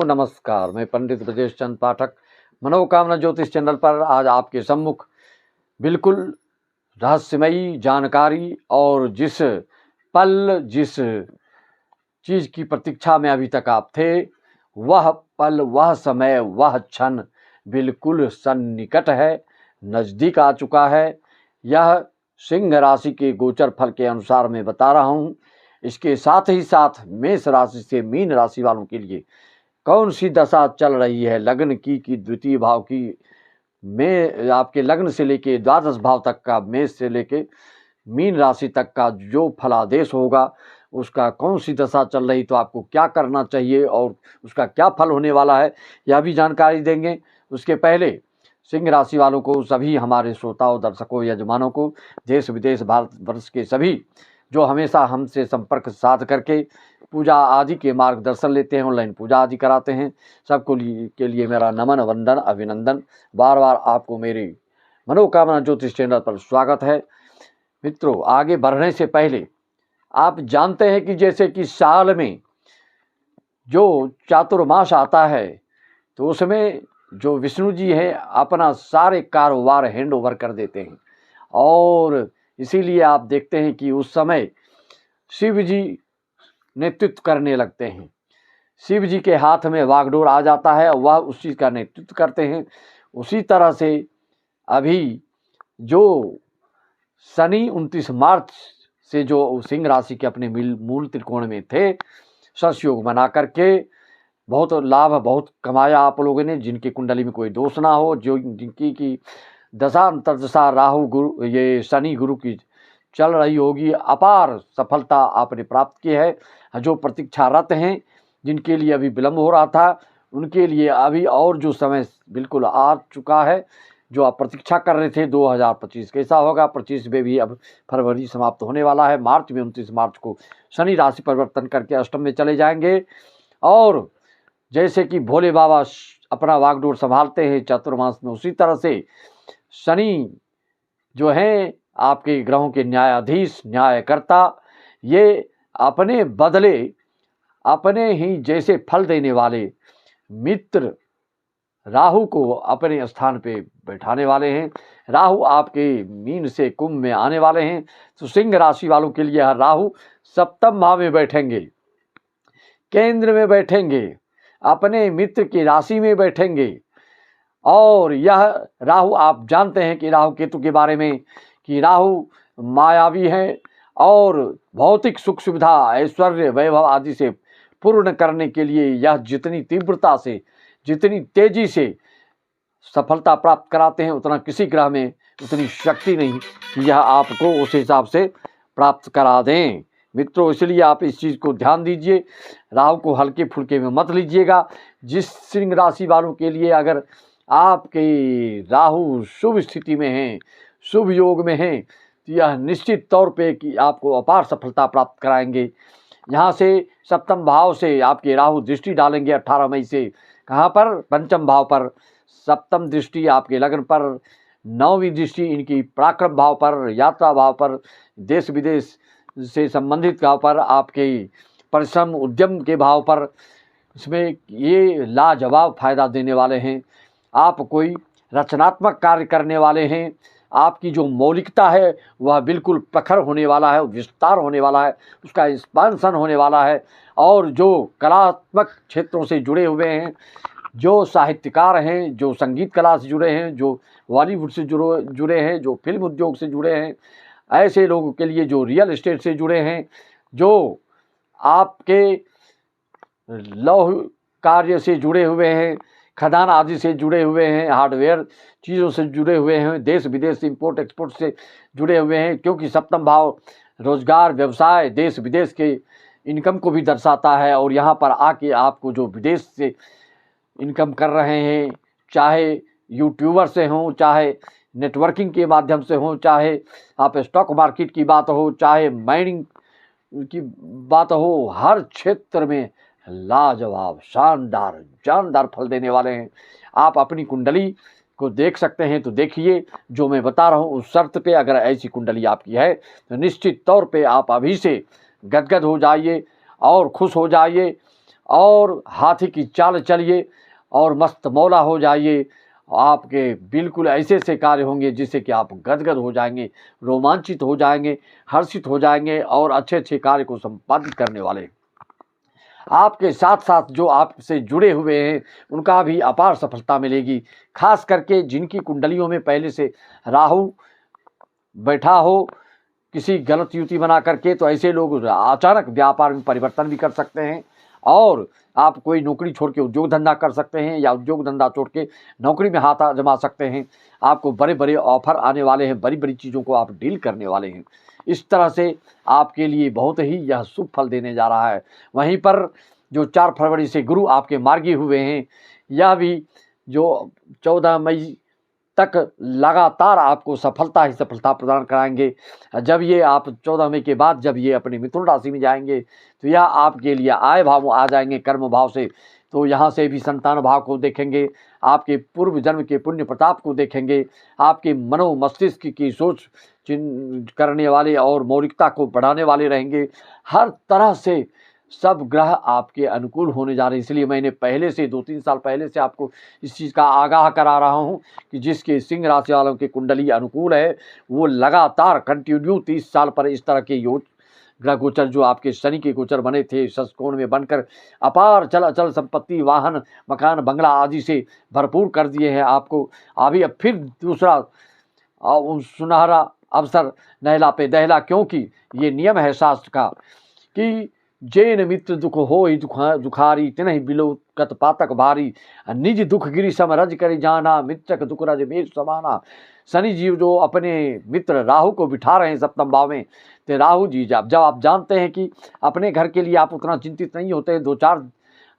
को नमस्कार। मैं पंडित ब्रजेश चंद पाठक मनोकामना ज्योतिष चैनल पर आज आपके सम्मुख बिल्कुल रहस्यमयी जानकारी और जिस पल जिस चीज़ की प्रतीक्षा में अभी तक आप थे, वह पल वह समय वह क्षण बिल्कुल सन्निकट है, नज़दीक आ चुका है। यह सिंह राशि के गोचर फल के अनुसार मैं बता रहा हूँ। इसके साथ ही साथ मेष राशि से मीन राशि वालों के लिए कौन सी दशा चल रही है, लग्न की द्वितीय भाव की में आपके लग्न से लेके द्वादश भाव तक का, मेष से लेके मीन राशि तक का जो फलादेश होगा उसका कौन सी दशा चल रही, तो आपको क्या करना चाहिए और उसका क्या फल होने वाला है, यह भी जानकारी देंगे। उसके पहले सिंह राशि वालों को, सभी हमारे श्रोताओं, दर्शकों, यजमानों को, देश विदेश भारत वर्ष के सभी जो हमेशा हमसे संपर्क साध करके पूजा आदि के मार्गदर्शन लेते हैं, ऑनलाइन पूजा आदि कराते हैं, सबको के लिए मेरा नमन, वंदन, अभिनंदन। बार बार आपको मेरी मनोकामना ज्योतिष चैनल पर स्वागत है। मित्रों, आगे बढ़ने से पहले आप जानते हैं कि जैसे कि साल में जो चातुर्मास आता है तो उसमें जो विष्णु जी हैं अपना सारे कारोबार हैंड ओवर कर देते हैं, और इसीलिए आप देखते हैं कि उस समय शिव जी नेतृत्व करने लगते हैं। शिव जी के हाथ में वागडोर आ जाता है, वह उस चीज़ का नेतृत्व करते हैं। उसी तरह से अभी जो शनि 29 मार्च से जो सिंह राशि के अपने मूल त्रिकोण में थे, सस योग बना करके बहुत लाभ बहुत कमाया आप लोगों ने, जिनकी कुंडली में कोई दोष ना हो, जो जिनकी की दशा अंतर्दशा राहु गुरु ये शनि गुरु की चल रही होगी, अपार सफलता आपने प्राप्त की है। जो प्रतीक्षारत हैं, जिनके लिए अभी विलम्ब हो रहा था, उनके लिए अभी और जो समय बिल्कुल आ चुका है। जो आप प्रतीक्षा कर रहे थे 2025 कैसा होगा, 25 में भी अब फरवरी समाप्त होने वाला है। मार्च में 29 मार्च को शनि राशि परिवर्तन करके अष्टम में चले जाएंगे, और जैसे कि भोले बाबा अपना वागडोर संभालते हैं चातुर्मास में, उसी तरह से शनि जो हैं आपके ग्रहों के न्यायाधीश, न्यायकर्ता, ये अपने बदले अपने ही जैसे फल देने वाले मित्र राहु को अपने स्थान पे बैठाने वाले हैं। राहु आपके मीन से कुंभ में आने वाले हैं, तो सिंह राशि वालों के लिए राहु सप्तम भाव में बैठेंगे, केंद्र में बैठेंगे, अपने मित्र की राशि में बैठेंगे। और यह राहु, आप जानते हैं कि राहु केतु के बारे में कि राहु मायावी है और भौतिक सुख सुविधा, ऐश्वर्य, वैभव आदि से पूर्ण करने के लिए यह जितनी तीव्रता से, जितनी तेजी से सफलता प्राप्त कराते हैं, उतना किसी ग्रह में उतनी शक्ति नहीं कि यह आपको उस हिसाब से प्राप्त करा दें। मित्रों, इसलिए आप इस चीज़ को ध्यान दीजिए, राहु को हल्के फुल्के में मत लीजिएगा। जिस सिंह राशि वालों के लिए अगर आपके राहु शुभ स्थिति में हैं, शुभ योग में हैं, तो यह निश्चित तौर पे कि आपको अपार सफलता प्राप्त कराएंगे। यहाँ से सप्तम भाव से आपके राहु दृष्टि डालेंगे 18 मई से, कहाँ पर, पंचम भाव पर। सप्तम दृष्टि आपके लग्न पर, नौवीं दृष्टि इनकी पराक्रम भाव पर, यात्रा भाव पर, देश विदेश से संबंधित भाव पर, आपके परिश्रम उद्यम के भाव पर। इसमें ये लाजवाब फायदा देने वाले हैं। आप कोई रचनात्मक कार्य करने वाले हैं, आपकी जो मौलिकता है वह बिल्कुल प्रखर होने वाला है, विस्तार होने वाला है, उसका एक्सपांसन होने वाला है। और जो कलात्मक क्षेत्रों से जुड़े हुए हैं, जो साहित्यकार हैं, जो संगीत कला से जुड़े हैं, जो बॉलीवुड से जुड़े हैं, जो फिल्म उद्योग से जुड़े हैं, ऐसे लोगों के लिए जो रियल एस्टेट से जुड़े हैं, जो आपके लौह कार्य से जुड़े हुए हैं, खदान आदि से जुड़े हुए हैं, हार्डवेयर चीज़ों से जुड़े हुए हैं, देश विदेश इंपोर्ट एक्सपोर्ट से जुड़े हुए हैं, क्योंकि सप्तम भाव रोजगार, व्यवसाय, देश विदेश के इनकम को भी दर्शाता है। और यहाँ पर आके आपको जो विदेश से इनकम कर रहे हैं, चाहे यूट्यूबर से हों, चाहे नेटवर्किंग के माध्यम से हों, चाहे आप स्टॉक मार्केट की बात हो, चाहे माइनिंग की बात हो, हर क्षेत्र में लाजवाब, शानदार, जानदार फल देने वाले हैं। आप अपनी कुंडली को देख सकते हैं, तो देखिए जो मैं बता रहा हूँ उस शर्त पे अगर ऐसी कुंडली आपकी है तो निश्चित तौर पे आप अभी से गदगद हो जाइए और खुश हो जाइए और हाथी की चाल चलिए और मस्त मौला हो जाइए। आपके बिल्कुल ऐसे ऐसे कार्य होंगे जिससे कि आप गदगद हो जाएंगे, रोमांचित हो जाएंगे, हर्षित हो जाएंगे और अच्छे अच्छे कार्य को संपादित करने वाले। आपके साथ साथ जो आपसे जुड़े हुए हैं उनका भी अपार सफलता मिलेगी। खास करके जिनकी कुंडलियों में पहले से राहु बैठा हो किसी गलत युति बना करके, तो ऐसे लोग अचानक व्यापार में परिवर्तन भी कर सकते हैं और आप कोई नौकरी छोड़ के उद्योग धंधा कर सकते हैं या उद्योग धंधा छोड़ के नौकरी में हाथ आजमा सकते हैं। आपको बड़े बड़े ऑफर आने वाले हैं, बड़ी बड़ी चीज़ों को आप डील करने वाले हैं। इस तरह से आपके लिए बहुत ही यह शुभ फल देने जा रहा है। वहीं पर जो 4 फरवरी से गुरु आपके मार्गी हुए हैं, यह भी जो 14 मई तक लगातार आपको सफलता ही सफलता प्रदान कराएंगे। जब ये आप 14 मई के बाद जब ये अपनी मिथुन राशि में जाएंगे तो यह आपके लिए आय भाव आ जाएंगे कर्म भाव से, तो यहाँ से भी संतान भाव को देखेंगे, आपके पूर्व जन्म के पुण्य प्रताप को देखेंगे, आपके मनो मस्तिष्क की सोच करने वाले और मौलिकता को बढ़ाने वाले रहेंगे। हर तरह से सब ग्रह आपके अनुकूल होने जा रहे हैं। इसलिए मैंने पहले से 2-3 साल पहले से आपको इस चीज़ का आगाह करा रहा हूँ कि जिसके सिंह राशि वालों की कुंडली अनुकूल है वो लगातार कंटिन्यू 30 साल पर इस तरह के योग ग्रह गोचर जो आपके शनि के गोचर बने थे षष्कोण में बनकर अपार चल अचल संपत्ति, वाहन, मकान, बंगला आदि से भरपूर कर दिए हैं आपको। अभी अब फिर दूसरा सुनहरा अवसर नहला पे दहला, क्योंकि ये नियम है शास्त्र का कि जैन मित्र दुख हो दुखारी तिनहि बिलो कत पातक भारी, निज दुख गिरी सम रज करि जाना, मित्रक दुख रज मेघ समाना। शनि जी जो अपने मित्र राहु को बिठा रहे हैं सप्तम भाव में, तो राहु जी जब आप जानते हैं कि अपने घर के लिए आप उतना चिंतित नहीं होते, 2-4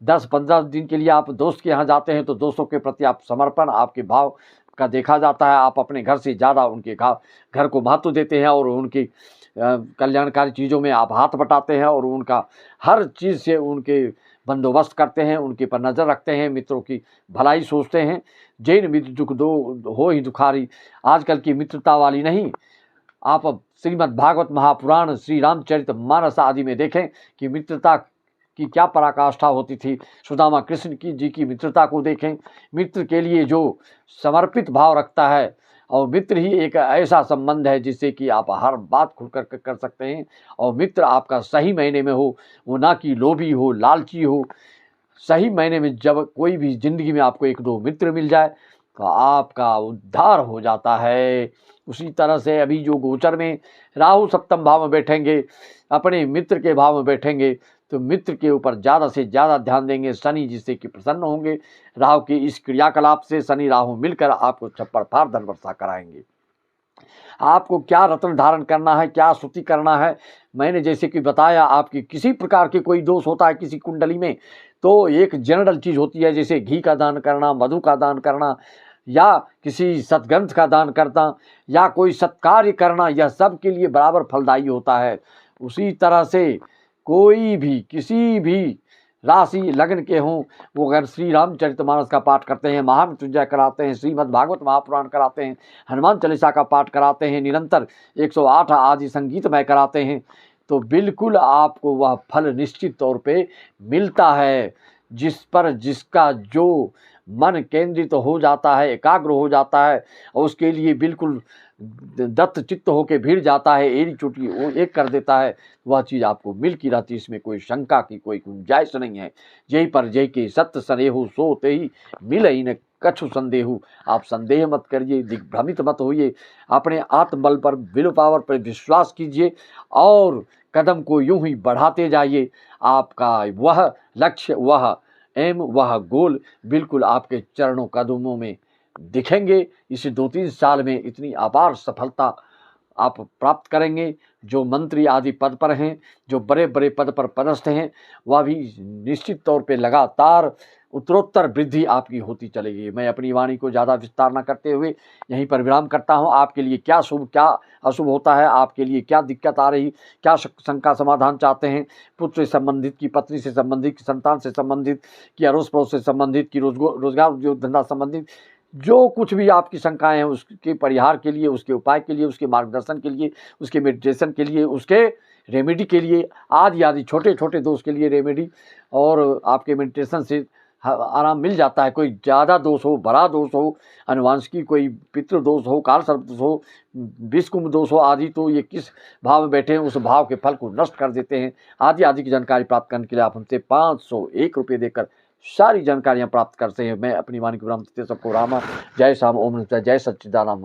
10-15 दिन के लिए आप दोस्त के यहाँ जाते हैं तो दोस्तों के प्रति आप समर्पण आपके भाव का देखा जाता है। आप अपने घर से ज़्यादा उनके घर को महत्व देते हैं और उनकी कल्याणकारी चीज़ों में आप हाथ बटाते हैं और उनका हर चीज़ से उनके बंदोबस्त करते हैं, उनके पर नज़र रखते हैं, मित्रों की भलाई सोचते हैं। जैन मित्र दुख दो हो ही दुखारी, आजकल की मित्रता वाली नहीं। आप श्रीमद् भागवत महापुराण, श्री रामचरित मानस आदि में देखें कि मित्रता की क्या पराकाष्ठा होती थी। सुदामा कृष्ण जी की मित्रता को देखें। मित्र के लिए जो समर्पित भाव रखता है, और मित्र ही एक ऐसा संबंध है जिससे कि आप हर बात खुलकर कर सकते हैं। और मित्र आपका सही महीने में हो, वो ना कि लोभी हो, लालची हो। सही महीने में जब कोई भी ज़िंदगी में आपको 1-2 मित्र मिल जाए तो आपका उद्धार हो जाता है। उसी तरह से अभी जो गोचर में राहु सप्तम भाव में बैठेंगे, अपने मित्र के भाव में बैठेंगे, तो मित्र के ऊपर ज़्यादा से ज़्यादा ध्यान देंगे शनि, जिससे कि प्रसन्न होंगे। राहु के इस क्रियाकलाप से शनि राहु मिलकर आपको छप्पर फाड़ धन वर्षा कराएंगे। आपको क्या रत्न धारण करना है, क्या स्तुति करना है, मैंने जैसे कि बताया। आपकी किसी प्रकार के कोई दोष होता है किसी कुंडली में, तो एक जनरल चीज़ होती है, जैसे घी का दान करना, मधु का दान करना, या किसी सत्ग्रंथ का दान करना, या कोई सत्कार्य करना, यह सब के लिए बराबर फलदायी होता है। उसी तरह से कोई भी किसी भी राशि लग्न के हों, वो अगर श्री रामचरितमानस का पाठ करते हैं, महामृत्युंजय कराते हैं, श्रीमद् भागवत महापुराण कराते हैं, हनुमान चालीसा का पाठ कराते हैं, निरंतर 108 आदि संगीतमय कराते हैं, तो बिल्कुल आपको वह फल निश्चित तौर पे मिलता है। जिस पर जिसका जो मन केंद्रित हो जाता है, एकाग्र हो जाता है और उसके लिए बिल्कुल दत्त चित्त होकर भिड़ जाता है, एड़ी चोटी वो एक कर देता है, वह चीज़ आपको मिल की रहती है। इसमें कोई शंका की कोई गुंजाइश नहीं है। जय पर जय के सत्य सनेहु सोते ही मिल ही न कछु संदेहु। आप संदेह मत करिए, दिग्भ्रमित मत होइए, अपने आत्मबल पर, विल पावर पर विश्वास कीजिए और कदम को यूं ही बढ़ाते जाइए। आपका वह लक्ष्य, वह एम, वह गोल बिल्कुल आपके चरणों कदमों में दिखेंगे। इस 2-3 साल में इतनी अपार सफलता आप प्राप्त करेंगे। जो मंत्री आदि पद पर हैं, जो बड़े बड़े पद पर पदस्थ हैं, वह भी निश्चित तौर पे लगातार उत्तरोत्तर वृद्धि आपकी होती चलेगी। मैं अपनी वाणी को ज़्यादा विस्तार न करते हुए यहीं पर विराम करता हूँ। आपके लिए क्या शुभ क्या अशुभ होता है, आपके लिए क्या दिक्कत आ रही, क्या शंका समाधान चाहते हैं, पुत्र से संबंधित, की पत्नी से संबंधित, की संतान से संबंधित, की अड़ोस पड़ोस से संबंधित, की रोजगार उद्योग धंधा संबंधित, जो कुछ भी आपकी शंकाएं हैं उसके परिहार के लिए, उसके उपाय के लिए, उसके मार्गदर्शन के लिए, उसके मेडिटेशन के लिए, उसके रेमेडी के लिए, आदि आदि छोटे छोटे दोष के लिए रेमेडी, और आपके मेडिटेशन से आराम मिल जाता है। कोई ज़्यादा दोष हो, बड़ा दोष हो, अनुवांशिकी कोई पितृ दोष हो, काल सर्प दोष हो, विषकुंभ दोष हो आदि, तो ये किस भाव में बैठे हैं उस भाव के फल को नष्ट कर देते हैं। आदि आदि की जानकारी प्राप्त करने के लिए आप हमसे 501 रुपये देकर सारी जानकारियाँ प्राप्त करते हैं। मैं अपनी वाणी को विराम देते सबको रामा। जय श्याम। ओम नमः शिवाय। जय सच्चिदानंद।